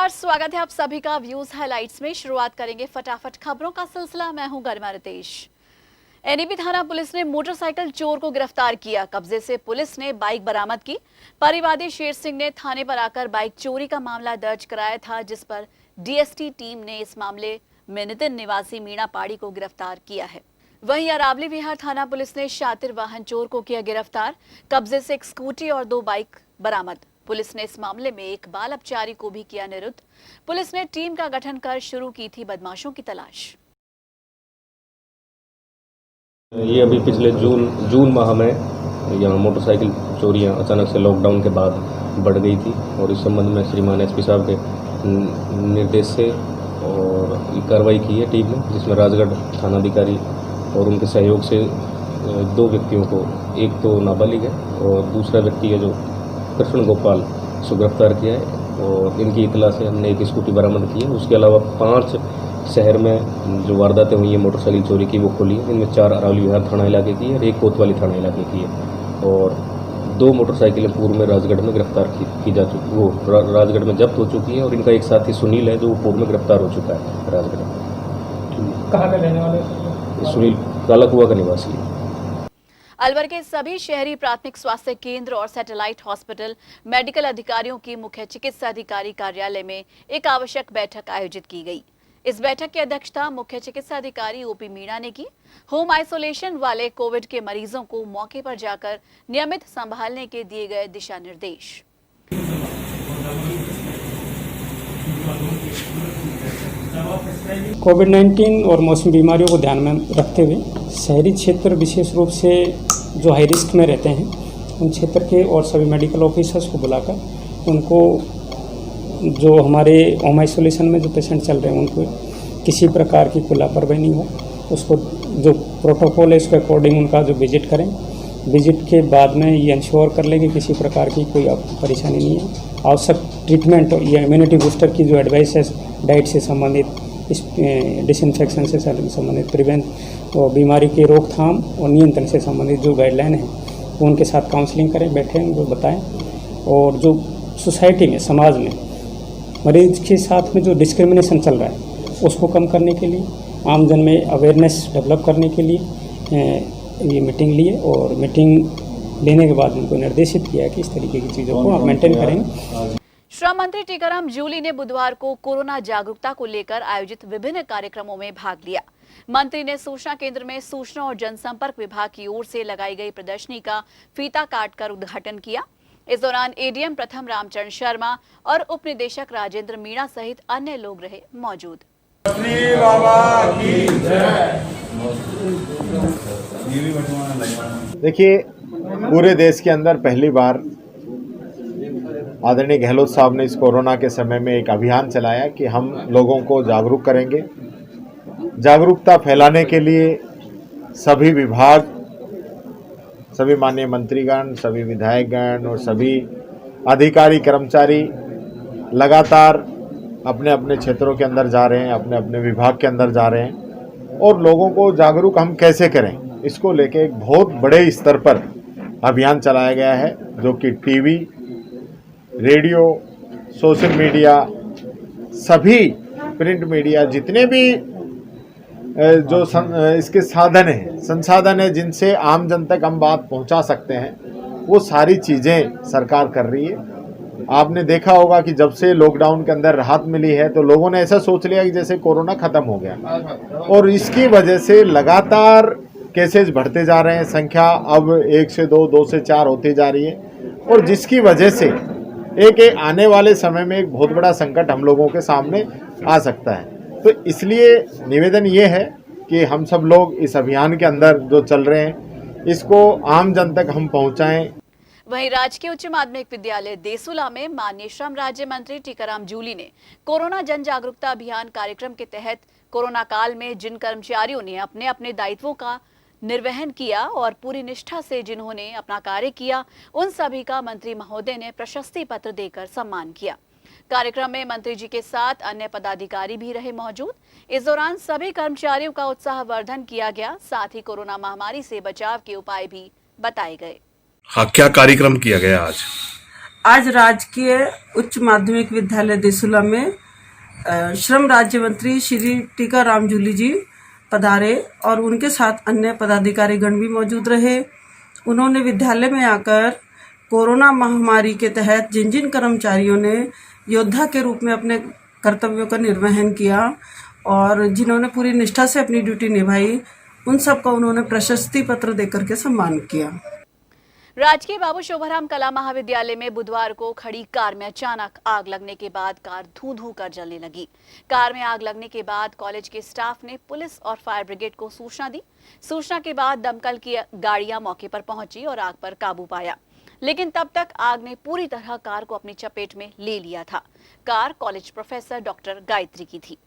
नमस्कार, स्वागत है आप सभी का व्यूज हाइलाइट्स में। शुरुआत करेंगे फटाफट खबरों का सिलसिला। मैं हूं गरिमा रितेश। एनएबी थाना पुलिस ने मोटरसाइकिल चोर को गिरफ्तार किया। कब्जे से पुलिस ने बाइक बरामद की। परिवादी शेर सिंह ने थाने पर आकर बाइक चोरी का मामला दर्ज कराया था, जिस पर डीएसटी टीम ने इस मामले में नितिन निवासी मीणा पाड़ी को गिरफ्तार किया है। वहीं अरावली विहार थाना पुलिस ने शातिर वाहन चोर को किया गिरफ्तार। कब्जे से एक स्कूटी और 2 बाइक बरामद। पुलिस ने इस मामले में एक बाल अपचारी को भी किया निरुद्ध। पुलिस ने टीम का गठन कर शुरू की थी बदमाशों की तलाश। ये अभी पिछले जून माह में यहाँ मोटरसाइकिल चोरियाँ अचानक से लॉकडाउन के बाद बढ़ गई थी और इस संबंध में श्रीमान एसपी साहब के निर्देश से और कार्रवाई की है टीम ने, जिसमें राजगढ़ थानाधिकारी और उनके सहयोग से 2 व्यक्तियों को, एक तो नाबालिग है और दूसरा व्यक्ति है जो कृष्ण गोपाल, को गिरफ्तार किया है और इनकी इतला से हमने एक स्कूटी बरामद की है। उसके अलावा 5 शहर में जो वारदातें हुई हैं मोटरसाइकिल चोरी की वो खुली हैं। इनमें 4 अरावली विहार थाना इलाके की है और 1 कोतवाली थाना इलाके की है और 2 मोटरसाइकिलें पूर्व में राजगढ़ में गिरफ्तार की जा चुकी, वो राजगढ़ में जब्त हो चुकी है और इनका एक साथी सुनील है जो पूर्व में गिरफ्तार हो चुका है राजगढ़ में। कहाँ का रहने वाले? सुनील कालाकुआ का निवासी है। अलवर के सभी शहरी प्राथमिक स्वास्थ्य केंद्र और सैटेलाइट हॉस्पिटल मेडिकल अधिकारियों की मुख्य चिकित्सा अधिकारी कार्यालय में एक आवश्यक बैठक आयोजित की गई। इस बैठक की अध्यक्षता मुख्य चिकित्सा अधिकारी ओपी मीणा ने की। होम आइसोलेशन वाले कोविड के मरीजों को मौके पर जाकर नियमित संभालने के दिए गए दिशा निर्देश। कोविड-19 और मौसमी बीमारियों को ध्यान में रखते हुए शहरी क्षेत्र विशेष रूप से जो हाई रिस्क में रहते हैं उन क्षेत्र के और सभी मेडिकल ऑफिसर्स को बुलाकर उनको जो हमारे होम आइसोलेशन में जो पेशेंट चल रहे हैं उनको किसी प्रकार की कोई लापरवाही नहीं हो, उसको जो प्रोटोकॉल है उसके अकॉर्डिंग उनका जो विजिट करें। विजिट के बाद में ये इंश्योर कर लें कि किसी प्रकार की कोई परेशानी नहीं है। आवश्यक ट्रीटमेंट या इम्यूनिटी बूस्टर की जो एडवाइस है डाइट से संबंधित, इस डिसइंफेक्शन से संबंधित, प्रिवेंट और बीमारी की रोकथाम और नियंत्रण से संबंधित जो गाइडलाइन है वो उनके साथ काउंसलिंग करें, बैठें, उनको बताएं। और जो सोसाइटी में, समाज में मरीज के साथ में जो डिस्क्रिमिनेशन चल रहा है उसको कम करने के लिए, आमजन में अवेयरनेस डेवलप करने के लिए ये मीटिंग लिए और मीटिंग लेने के बाद उनको निर्देशित किया कि इस तरीके की चीज़ों को आप मेंटेन करें। श्रम मंत्री टीकाराम जूली ने बुधवार को कोरोना जागरूकता को लेकर आयोजित विभिन्न कार्यक्रमों में भाग लिया। मंत्री ने सूचना केंद्र में सूचना और जनसंपर्क विभाग की ओर से लगाई गई प्रदर्शनी का फीता काटकर उद्घाटन किया। इस दौरान एडीएम प्रथम रामचरण शर्मा और उप निदेशक राजेंद्र मीणा सहित अन्य लोग रहे मौजूद। देखिए, पूरे देश के अंदर पहली बार आदरणीय गहलोत साहब ने इस कोरोना के समय में एक अभियान चलाया कि हम लोगों को जागरूक करेंगे। जागरूकता फैलाने के लिए सभी विभाग, सभी माननीय मंत्रीगण, सभी विधायकगण और सभी अधिकारी कर्मचारी लगातार अपने अपने क्षेत्रों के अंदर जा रहे हैं, अपने अपने विभाग के अंदर जा रहे हैं और लोगों को जागरूक हम कैसे करें, इसको लेके एक बहुत बड़े स्तर पर अभियान चलाया गया है, जो कि टीवी, रेडियो, सोशल मीडिया, सभी प्रिंट मीडिया, जितने भी जो इसके साधन हैं, संसाधन है जिनसे आम जन तक हम बात पहुंचा सकते हैं, वो सारी चीज़ें सरकार कर रही है। आपने देखा होगा कि जब से लॉकडाउन के अंदर राहत मिली है तो लोगों ने ऐसा सोच लिया कि जैसे कोरोना ख़त्म हो गया और इसकी वजह से लगातार केसेस बढ़ते जा रहे हैं। संख्या अब 1 से 2, 2 से 4 होती जा रही है और जिसकी वजह से एक आने वाले समय में एक बहुत बड़ा संकट हम लोगों के सामने आ सकता है। तो इसलिए निवेदन ये है कि हम सब लोग इस अभियान के अंदर जो चल रहे हैं इसको आम जन तक हम पहुंचाएं। वहीं राजकीय उच्च माध्यमिक विद्यालय देसुला में माननीय श्रम राज्य मंत्री टीकाराम जूली ने कोरोना जन जागरूकता अभियान कार्यक्रम के तहत कोरोना काल में जिन कर्मचारियों ने अपने अपने दायित्वों का निर्वहन किया और पूरी निष्ठा से जिन्होंने अपना कार्य किया, उन सभी का मंत्री महोदय ने प्रशस्ति पत्र देकर सम्मान किया। कार्यक्रम में मंत्री जी के साथ अन्य पदाधिकारी भी रहे मौजूद। इस दौरान सभी कर्मचारियों का उत्साहवर्धन किया गया, साथ ही कोरोना महामारी से बचाव के उपाय भी बताए गए। हाँ, क्या कार्यक्रम किया गया आज? आज राजकीय उच्च माध्यमिक विद्यालय देसुला में श्रम राज्य मंत्री श्री टीकाराम जूली जी पधारे और उनके साथ अन्य पदाधिकारीगण भी मौजूद रहे। उन्होंने विद्यालय में आकर कोरोना महामारी के तहत जिन जिन कर्मचारियों ने योद्धा के रूप में अपने कर्तव्यों का निर्वहन किया और जिन्होंने पूरी निष्ठा से अपनी ड्यूटी निभाई, उन सबका उन्होंने प्रशस्ति पत्र देकर के सम्मान किया। राजकीय बाबू शोभाराम कला महाविद्यालय में बुधवार को खड़ी कार में अचानक आग लगने के बाद कार धू-धू कर जलने लगी। कार में आग लगने के बाद कॉलेज के स्टाफ ने पुलिस और फायर ब्रिगेड को सूचना दी। सूचना के बाद दमकल की गाड़ियां मौके पर पहुंची और आग पर काबू पाया, लेकिन तब तक आग ने पूरी तरह कार को अपनी चपेट में ले लिया था। Car college professor doctor Gayatri की थी।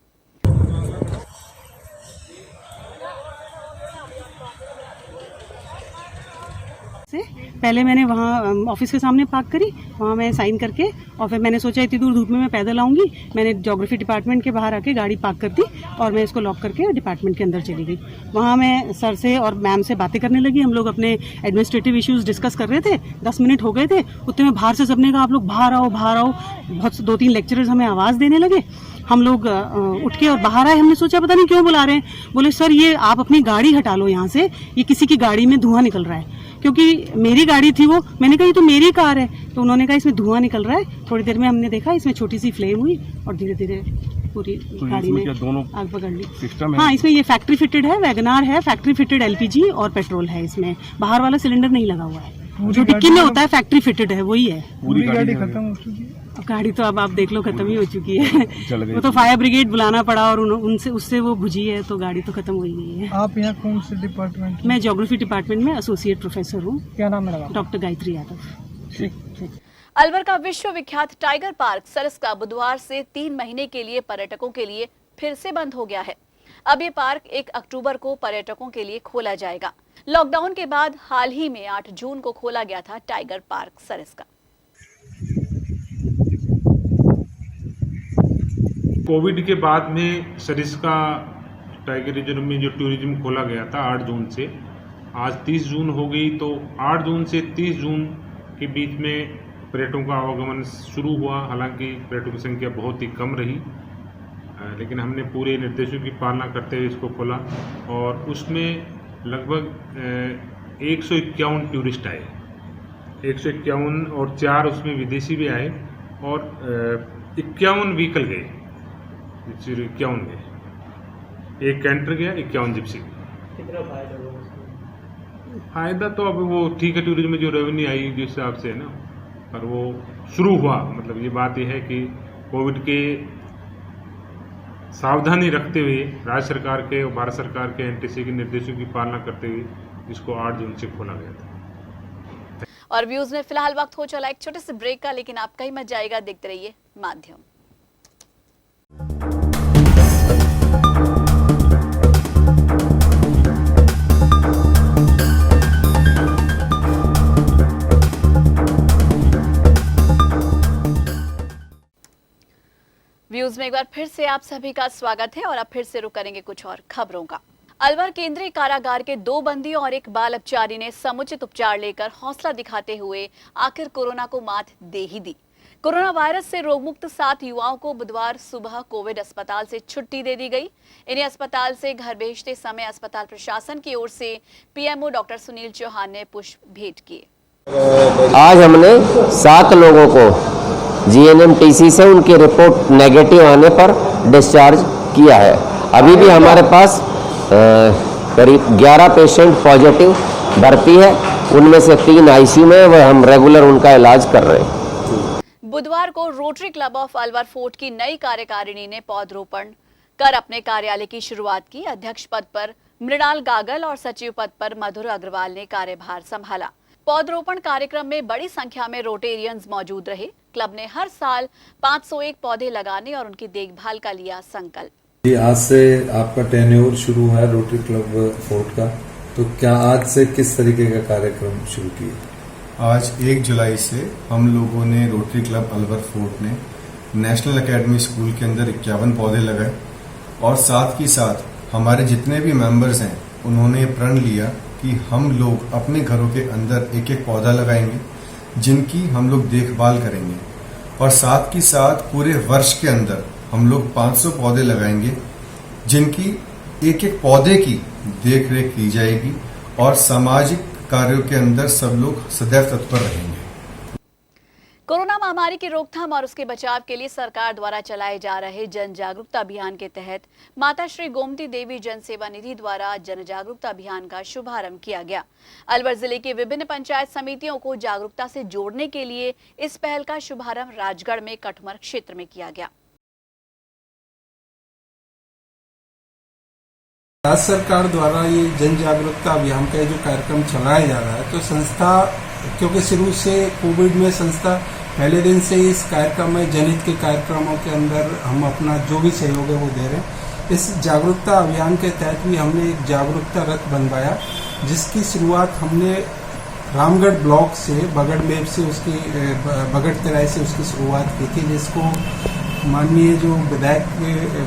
पहले मैंने वहाँ ऑफिस के सामने पार्क करी, वहाँ मैं साइन करके और फिर मैंने सोचा इतनी दूर धूप में मैं पैदल आऊँगी। मैंने ज्योग्राफी डिपार्टमेंट के बाहर आके गाड़ी पार्क कर दी और मैं इसको लॉक करके डिपार्टमेंट के अंदर चली गई। वहाँ मैं सर से और मैम से बातें करने लगी। हम लोग अपने एडमिनिस्ट्रेटिव इश्यूज डिस्कस कर रहे थे। 10 मिनट हो गए थे, उतने में बाहर से सबने कहा आप लोग बाहर आओ बाहर आओ। बहुत 2-3 लेक्चरर्स हमें आवाज़ देने लगे। हम लोग उठ के और बाहर आए। हमने सोचा पता नहीं क्यों बुला रहे हैं। बोले सर ये आप अपनी गाड़ी हटा लो यहाँ से, ये किसी की गाड़ी में धुआं निकल रहा है। क्योंकि मेरी गाड़ी थी वो, मैंने कहा ये तो मेरी कार है। तो उन्होंने कहा इसमें धुआं निकल रहा है। थोड़ी देर में हमने देखा इसमें छोटी सी फ्लेम हुई और धीरे धीरे पूरी गाड़ी में आग पकड़ ली। हाँ, इसमें ये फैक्ट्री फिटेड है, वैगनार है, फैक्ट्री फिटेड एलपीजी और पेट्रोल है। इसमें बाहर वाला सिलेंडर नहीं लगा हुआ है। जो डिक्की में होता है फैक्ट्री फिटेड है वही है। पूरी गाड़ी खत्म हो चुकी है। गाड़ी तो अब आप देख लो खत्म ही हो चुकी है। वो तो फायर ब्रिगेड बुलाना पड़ा और उनसे उससे वो बुझी है, तो गाड़ी तो खत्म हो ही गई है। आप यहाँ कौन से डिपार्टमेंट? मैं ज्योग्राफी डिपार्टमेंट में एसोसिएट प्रोफेसर हूँ। क्या नाम है? डॉक्टर गायत्री यादव। ठीक। अलवर का विश्वविख्यात टाइगर पार्क सरिस्का बुधवार से 3 महीने के लिए पर्यटकों के लिए फिर से बंद हो गया है। अब ये पार्क 1 अक्टूबर को पर्यटकों के लिए खोला जाएगा। लॉकडाउन के बाद हाल ही में 8 जून को खोला गया था टाइगर पार्क सरिस्का। कोविड के बाद में सरिस्का टाइगर रिजर्व में जो टूरिज्म खोला गया था 8 जून से, आज 30 जून हो गई। तो 8 जून से 30 जून के बीच में पर्यटकों का आवागमन शुरू हुआ। हालांकि पर्यटकों की संख्या बहुत ही कम रही, लेकिन हमने पूरे निर्देशों की पालना करते हुए इसको खोला और उसमें लगभग 151 टूरिस्ट आए। 151 और 4 उसमें विदेशी भी आए और 51 व्हीकल गए। 51 गए, 1 कैंटर गया, 51 जिप्सी। कितना फायदा तो अब वो ठीक है, टूरिज्म में जो रेवेन्यू आई जिस हिसाब से है ना, पर वो शुरू हुआ। मतलब ये बात यह है कि कोविड के सावधानी रखते हुए राज्य सरकार के और भारत सरकार के एनटीसी के निर्देशों की पालना करते हुए इसको 8 जून से खोला गया था। और व्यूज में फिलहाल वक्त हो चला एक छोटे से ब्रेक का, लेकिन आप कहीं मत जाएगा, देखते रहिए माध्यम। व्यूज में एक बार फिर से आप सभी का स्वागत है और अब फिर से रुक करेंगे कुछ और खबरों का। अलवर केंद्रीय कारागार के 2 बंदियों और 1 बाल अपचारी ने समुचित उपचार लेकर हौसला दिखाते हुए आखिर कोरोना को मात दे ही दी। कोरोना वायरस से रोगमुक्त 7 युवाओं को बुधवार सुबह कोविड अस्पताल से छुट्टी दे दी गई। इन्हें अस्पताल से घर भेजते समय अस्पताल प्रशासन की ओर से पीएमओ डॉक्टर सुनील चौहान ने पुष्प भेंट किए। आज हमने 7 लोगों को जीएनएमटीसी से उनकी रिपोर्ट नेगेटिव आने पर डिस्चार्ज किया है। अभी भी हमारे पास करीब 11 पेशेंट पॉजिटिव भर्ती है, उनमें से 3 आईसीयू में, वह हम रेगुलर उनका इलाज कर रहे हैं। बुधवार को rotary club of Alwar fort की नई कार्यकारिणी ने पौधरोपण कर अपने कार्यालय की शुरुआत की। अध्यक्ष पद पर मृणाल गागल और सचिव पद पर मधुर अग्रवाल ने कार्यभार संभाला। पौधरोपण कार्यक्रम में बड़ी संख्या में रोटेरियंस मौजूद रहे। क्लब ने हर साल 501 पौधे लगाने और उनकी देखभाल का लिया संकल्प। आज से आपका टेन्योर शुरू है रोटरी क्लब फोर्ट का, तो क्या आज से किस तरीके का कार्यक्रम शुरू किया? आज 1 जुलाई से हम लोगों ने रोटरी क्लब अलवर फोर्ट ने नेशनल एकेडमी स्कूल के अंदर 51 पौधे लगाए और साथ ही साथ हमारे जितने भी मेंबर्स हैं उन्होंने प्रण लिया कि हम लोग अपने घरों के अंदर 1-1 पौधा लगाएंगे, जिनकी हम लोग देखभाल करेंगे और साथ ही साथ पूरे वर्ष के अंदर हम लोग 500 पौधे लगाएंगे जिनकी एक एक पौधे की देख रेख की जाएगी और सामाजिक कार्यों के अंदर सब लोग सदैव तत्पर रहेंगे। कोरोना महामारी की रोकथाम और उसके बचाव के लिए सरकार द्वारा चलाए जा रहे जन जागरूकता अभियान के तहत माता श्री गोमती देवी जन सेवा निधि द्वारा जन जागरूकता अभियान का शुभारंभ किया गया। अलवर जिले की विभिन्न पंचायत समितियों को जागरूकता से जोड़ने के लिए इस पहल का शुभारंभ राजगढ़ में कटमर क्षेत्र में किया गया। राज्य सरकार द्वारा ये जन जागरूकता अभियान का जो कार्यक्रम चलाया जा रहा है, तो संस्था क्योंकि शुरू से कोविड में संस्था पहले दिन से इस कार्यक्रम में जनहित के कार्यक्रमों के अंदर हम अपना जो भी सहयोग है वो दे रहे हैं। इस जागरूकता अभियान के तहत भी हमने एक जागरूकता रथ बनवाया, जिसकी शुरुआत हमने रामगढ़ ब्लॉक से बगड़ मेप से उसकी बगड़ तराई से उसकी शुरुआत की थी, जिसको माननीय जो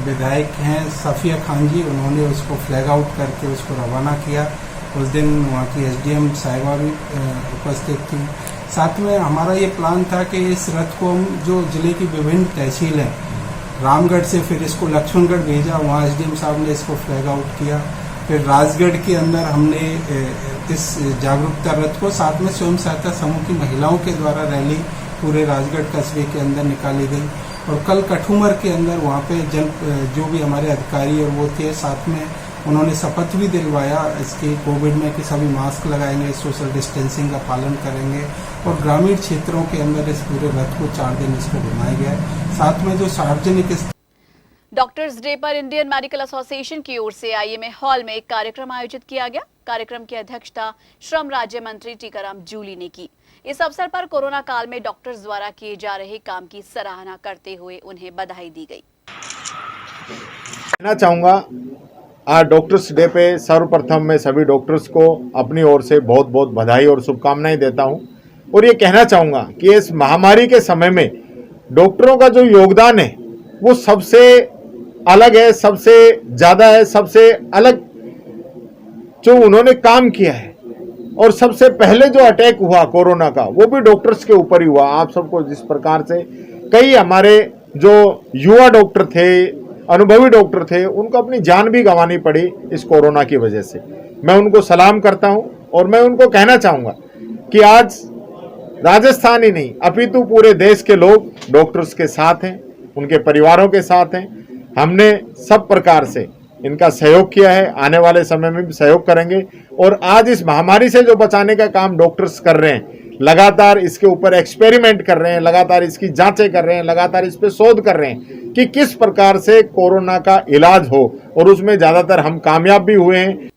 विधायक हैं सफिया खान जी, उन्होंने उसको फ्लैग आउट करके उसको रवाना किया। उस दिन वहाँ की एसडीएम साहिबा भी उपस्थित थी। साथ में हमारा ये प्लान था कि इस रथ को हम जो जिले की विभिन्न तहसील हैं, रामगढ़ से फिर इसको लक्ष्मणगढ़ भेजा, वहाँ एसडीएम साहब ने इसको फ्लैग आउट किया। फिर राजगढ़ के अंदर हमने इस जागरूकता रथ को साथ में स्वयं सहायता समूह की महिलाओं के द्वारा रैली पूरे राजगढ़ कस्बे के अंदर निकाली गई। और कल कठूमर के अंदर वहाँ पे जो भी हमारे अधिकारी और वो थे, साथ में उन्होंने शपथ भी दिलवाया इसकी कोविड में कि सभी मास्क लगाएंगे, सोशल डिस्टेंसिंग का पालन करेंगे। और ग्रामीण क्षेत्रों के अंदर इस पूरे रथ को 4 दिन इसको घुमाया गया। साथ में जो सार्वजनिक डॉक्टर्स डे पर इंडियन मेडिकल एसोसिएशन की ओर से आईएमए हॉल में एक कार्यक्रम आयोजित किया गया। कार्यक्रम की अध्यक्षता श्रम राज्य मंत्री टीकाराम जूली ने की। इस अवसर पर कोरोना काल में डॉक्टर्स द्वारा किए जा रहे काम की सराहना करते हुए उन्हें बधाई दी गई। कहना चाहूँगा, आज डॉक्टर्स डे पे सर्वप्रथम मैं सभी डॉक्टर्स को अपनी ओर से बहुत बहुत बधाई और शुभकामनाएं देता हूं। और ये कहना चाहूँगा कि इस महामारी के समय में डॉक्टरों का जो योगदान है वो सबसे अलग है, सबसे ज़्यादा है, सबसे अलग जो उन्होंने काम किया है। और सबसे पहले जो अटैक हुआ कोरोना का, वो भी डॉक्टर्स के ऊपर ही हुआ। आप सबको जिस प्रकार से कई हमारे जो युवा डॉक्टर थे, अनुभवी डॉक्टर थे, उनको अपनी जान भी गंवानी पड़ी इस कोरोना की वजह से। मैं उनको सलाम करता हूं और मैं उनको कहना चाहूँगा कि आज राजस्थान ही नहीं अपितु पूरे देश के लोग डॉक्टर्स के साथ हैं, उनके परिवारों के साथ हैं। हमने सब प्रकार से इनका सहयोग किया है, आने वाले समय में भी सहयोग करेंगे। और आज इस महामारी से जो बचाने का काम डॉक्टर्स कर रहे हैं, लगातार इसके ऊपर एक्सपेरिमेंट कर रहे हैं, लगातार इसकी जांचें कर रहे हैं, लगातार इस पे शोध कर रहे हैं कि किस प्रकार से कोरोना का इलाज हो, और उसमें ज़्यादातर हम कामयाब भी हुए हैं।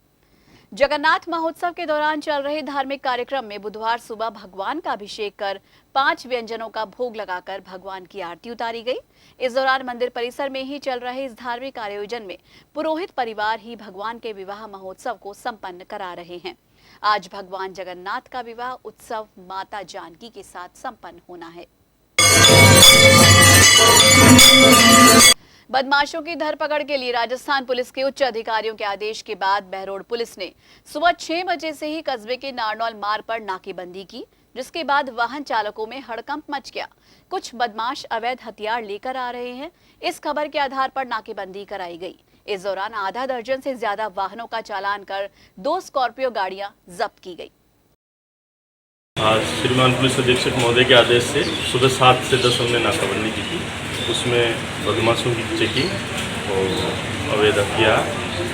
जगन्नाथ महोत्सव के दौरान चल रहे धार्मिक कार्यक्रम में बुधवार सुबह भगवान का अभिषेक कर 5 व्यंजनों का भोग लगाकर भगवान की आरती उतारी गई। इस दौरान मंदिर परिसर में ही चल रहे इस धार्मिक आयोजन में पुरोहित परिवार ही भगवान के विवाह महोत्सव को संपन्न करा रहे हैं। आज भगवान जगन्नाथ का विवाह उत्सव माता जानकी के साथ संपन्न होना है। बदमाशों की धरपकड़ के लिए राजस्थान पुलिस के उच्च अधिकारियों के आदेश के बाद बहरोड पुलिस ने सुबह 6 बजे से ही कस्बे के नारनौल मार्ग पर नाकेबंदी की, जिसके बाद वाहन चालकों में हड़कंप मच गया। कुछ बदमाश अवैध हथियार लेकर आ रहे हैं, इस खबर के आधार पर नाकेबंदी कराई गई। इस दौरान आधा दर्जन से ज्यादा वाहनों का चालान कर 2 स्कॉर्पियो गाड़ियां जब्त की गई। आज श्रीमान पुलिस अधीक्षक महोदय के आदेश से सुबह 7 से 10 हमने नाकाबंदी की थी। उसमें बदमाशों की चेकिंग और अवैध हथियार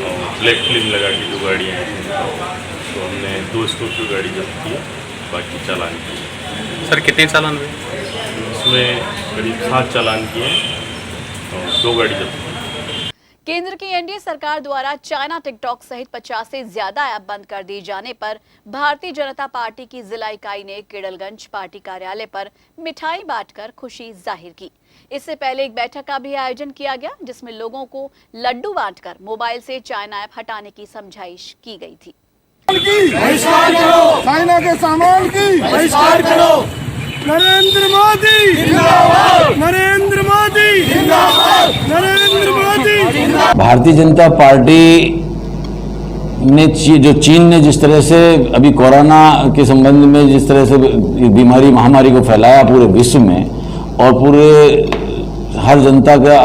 और ब्लैक फिल्म लगा के जो गाड़ियाँ हैं, तो हमने 2 स्कॉर्पियो गाड़ी जब्त की, बाकी चालान किए। सर कितने चालान हुए? इसमें करीब 7 चालान किए और 2 गाड़ी जब्त की। केंद्र की एनडीए सरकार द्वारा चाइना टिकटॉक सहित 50 से ज्यादा ऐप बंद कर दिए जाने पर भारतीय जनता पार्टी की जिला इकाई ने केड़लगंज पार्टी कार्यालय पर मिठाई बांटकर खुशी जाहिर की। इससे पहले एक बैठक का भी आयोजन किया गया, जिसमें लोगों को लड्डू बांटकर मोबाइल से चाइना ऐप हटाने की समझाइश की गई थी। चाइना के सामान की बहिष्कार करो। नरेंद्र मोदी जिंदाबाद, नरेंद्र मोदी जिंदाबाद, नरेंद्र मोदी। भारतीय जनता पार्टी जो चीन ने जिस तरह से अभी कोरोना के संबंध में जिस तरह से बीमारी महामारी को फैलाया पूरे विश्व में, और पूरे हर जनता का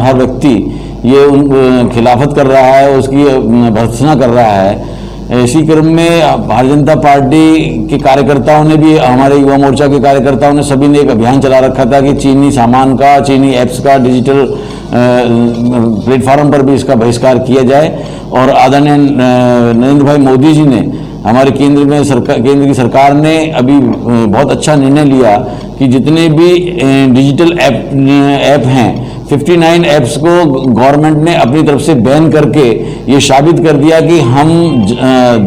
हर व्यक्ति ये खिलाफत कर रहा है, उसकी भर्त्सना कर रहा है। इसी क्रम में भारतीय जनता पार्टी के कार्यकर्ताओं ने भी, हमारे युवा मोर्चा के कार्यकर्ताओं ने सभी ने एक अभियान चला रखा था कि चीनी सामान का, चीनी ऐप्स का डिजिटल प्लेटफॉर्म पर भी इसका बहिष्कार किया जाए। और आदरणीय नरेंद्र भाई मोदी जी ने, हमारे केंद्र की सरकार ने अभी बहुत अच्छा निर्णय लिया कि जितने भी डिजिटल ऐप हैं, 59 ऐप्स को गवर्नमेंट ने अपनी तरफ से बैन करके ये साबित कर दिया कि हम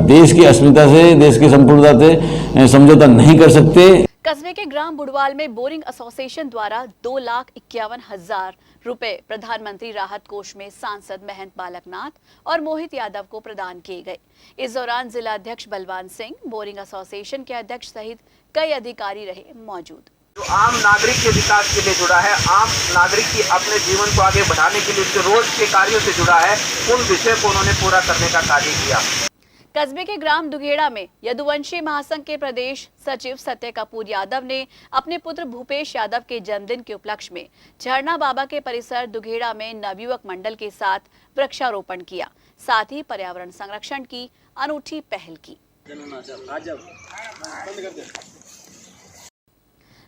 देश की अस्मिता से, देश की संपूर्णता से समझौता नहीं कर सकते। कस्बे के ग्राम बुडवाल में बोरिंग एसोसिएशन द्वारा 2,51,000 रुपए प्रधानमंत्री राहत कोष में सांसद महंत बालकनाथ और मोहित यादव को प्रदान किए गए। इस दौरान जिला अध्यक्ष बलवान सिंह, बोरिंग एसोसिएशन के अध्यक्ष सहित कई अधिकारी रहे मौजूद। जो आम नागरिक के विकास के लिए जुड़ा है, आम नागरिक की अपने जीवन को आगे बढ़ाने के लिए जो रोज के कार्यों से जुड़ा है, उन विषय को उन्होंने पूरा करने का कार्य किया। कस्बे के ग्राम दुघेड़ा में यदुवंशी महासंघ के प्रदेश सचिव सत्य कपूर यादव ने अपने पुत्र भूपेश यादव के जन्मदिन के उपलक्ष्य में झरना बाबा के परिसर दुघेड़ा में नवयुवक मंडल के साथ वृक्षारोपण किया, साथ ही पर्यावरण संरक्षण की अनूठी पहल की।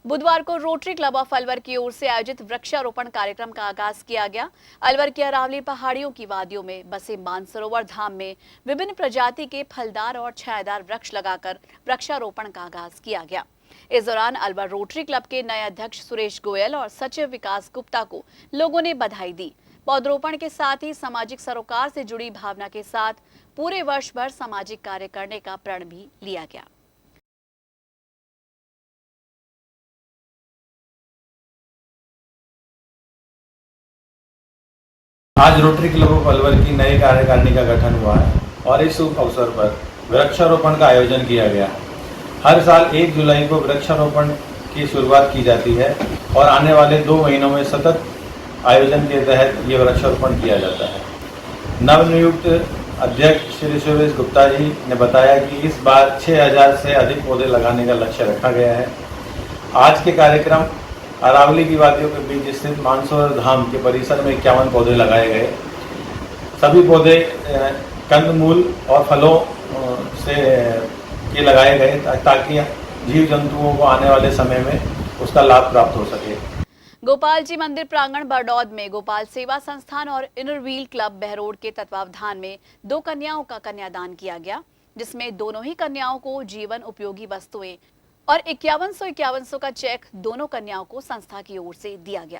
बुधवार को रोटरी क्लब ऑफ अलवर की ओर से आयोजित वृक्षारोपण कार्यक्रम का आगाज किया गया। अलवर की अरावली पहाड़ियों की वादियों में बसे मानसरोवर धाम में विभिन्न प्रजाति के फलदार और छायादार वृक्ष लगाकर वृक्षारोपण का आगाज किया गया। इस दौरान अलवर रोटरी क्लब के नए अध्यक्ष सुरेश गोयल और सचिव विकास गुप्ता को लोगों ने बधाई दी। पौधरोपण के साथ ही सामाजिक सरोकार से जुड़ी भावना के साथ पूरे वर्ष भर सामाजिक कार्य करने का प्रण भी लिया गया। आज रोटरी क्लब ऑफ अलवर की नई कार्यकारिणी का गठन हुआ है और इस शुभ अवसर पर वृक्षारोपण का आयोजन किया गया। हर साल 1 जुलाई को वृक्षारोपण की शुरुआत की जाती है और आने वाले 2 महीनों में सतत आयोजन के तहत ये वृक्षारोपण किया जाता है। नवनियुक्त अध्यक्ष श्री सुरेश गुप्ता जी ने बताया कि इस बार 6000 से अधिक पौधे लगाने का लक्ष्य रखा गया है। आज के कार्यक्रम अरावली की वादियों के बीच स्थित मानसरोवर धाम के परिसर में 51 पौधे लगाए गए। सभी पौधे कंदमूल और फलों से के लगाए गए ताकि जीव जंतुओं को आने वाले समय में उसका लाभ प्राप्त हो सके। गोपाल जी मंदिर प्रांगण बरडौद में गोपाल सेवा संस्थान और इनर व्हील क्लब बहरोड के तत्वावधान में 2 कन्याओं का कन्यादान किया गया, जिसमें दोनों ही कन्याओं को जीवन उपयोगी वस्तुएं और 5100 का चेक दोनों कन्याओं को संस्था की ओर से दिया गया।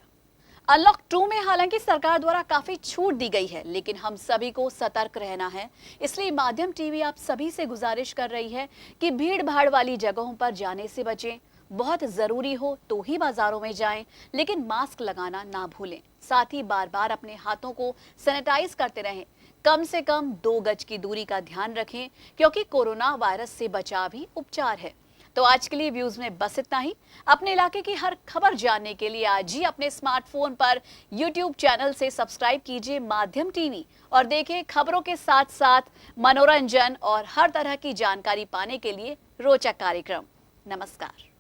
अनलॉक 2 में हालांकि सरकार द्वारा काफी छूट दी गई है, लेकिन हम सभी को सतर्क रहना है। इसलिए माध्यम टीवी आप सभी से गुजारिश कर रही है कि भीड़ भाड़ वाली जगहों पर जाने से बचें। बहुत जरूरी हो तो ही बाजारों में जाएं, लेकिन मास्क लगाना ना भूलें। साथ ही बार बार अपने हाथों को सैनिटाइज करते रहें। कम से कम 2 गज की दूरी का ध्यान रखें, क्योंकि कोरोना वायरस से बचाव ही उपचार है। तो आज के लिए व्यूज में बस इतना ही। अपने इलाके की हर खबर जानने के लिए आज ही अपने स्मार्टफोन पर YouTube चैनल से सब्सक्राइब कीजिए माध्यम टीवी और देखें खबरों के साथ साथ मनोरंजन और हर तरह की जानकारी पाने के लिए रोचक कार्यक्रम। नमस्कार।